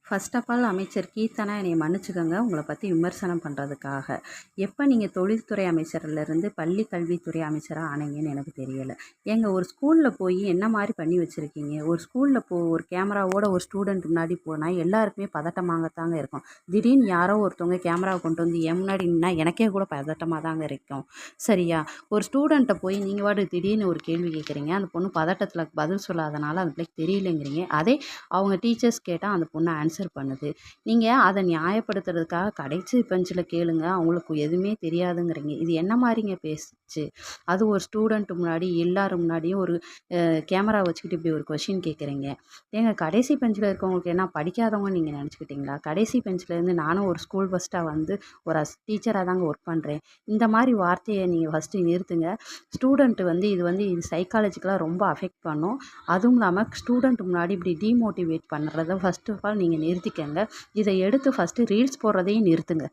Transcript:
First of all அமைச்சர் கீர்த்தனா என்னை மன்னிச்சுக்கோங்க உங்களை பற்றி விமர்சனம் பண்ணுறதுக்காக. எப்போ நீங்கள் தொழில்துறை அமைச்சர்லேருந்து பள்ளி கல்வித்துறை அமைச்சராக ஆனீங்கன்னு எனக்கு தெரியலை. ஏங்க ஒரு ஸ்கூலில் போய் என்ன மாதிரி பண்ணி வச்சுருக்கீங்க? ஒரு ஸ்கூலில் ஒரு கேமராவோட ஒரு ஸ்டூடெண்ட் முன்னாடி போனால் எல்லாருக்குமே பதட்டமாகத்தாங்க இருக்கும். திடீர்னு யாரோ ஒருத்தவங்க கேமராவை கொண்டு வந்து என் முன்னாடி நின்னா எனக்கே கூட பதட்டமாக தாங்க இருக்கும். சரியா? ஒரு ஸ்டூடெண்ட்டை போய் நீங்கள் வாட்டு திடீர்னு ஒரு கேள்வி கேட்குறீங்க, அந்த பொண்ணு பதட்டத்தில் பதில் சொல்லாதனால அந்த பிள்ளைக்கு தெரியலைங்கிறீங்க. அதே அவங்க டீச்சர்ஸ் கேட்டால் அந்த பொண்ணு ஆன்சர் பண்ணுது. நீங்கள் அதை நியாயப்படுத்துறதுக்காக கடைசி பெஞ்சில் கேளுங்க, அவங்களுக்கு எதுவுமே தெரியாதுங்கிறீங்க. இது என்ன மாதிரிங்க பேசுச்சு? அது ஒரு ஸ்டூடெண்ட் முன்னாடி எல்லாரும் முன்னாடியும் ஒரு கேமரா வச்சுக்கிட்டு இப்படி ஒரு கொஷின் கேட்குறீங்க. ஏங்க கடைசி பெஞ்சில் இருக்கவங்களுக்கு என்ன படிக்காதவங்க நீங்கள் நினச்சிக்கிட்டீங்களா? கடைசி பெஞ்சிலேருந்து நானும் ஒரு ஸ்கூல் ஃபஸ்ட்டாக வந்து ஒரு டீச்சராக தாங்க ஒர்க் பண்ணுறேன். இந்த மாதிரி வார்த்தையை நீங்கள் ஃபஸ்ட்டு நிறுத்துங்க. ஸ்டூடெண்ட்டு இது சைக்காலஜிக்கலாக ரொம்ப அஃபெக்ட் பண்ணும். அதுவும் இல்லாமல் ஸ்டூடெண்ட் முன்னாடி இப்படி டீமோட்டிவேட் பண்ணுறத ஃபஸ்ட் ஆஃப் ஆல் நீங்கள் நிறுத்திக்கங்க. இதை எடுத்து ஃபஸ்ட்டு ரீல்ஸ் போடுறதையும் நிறுத்துங்க.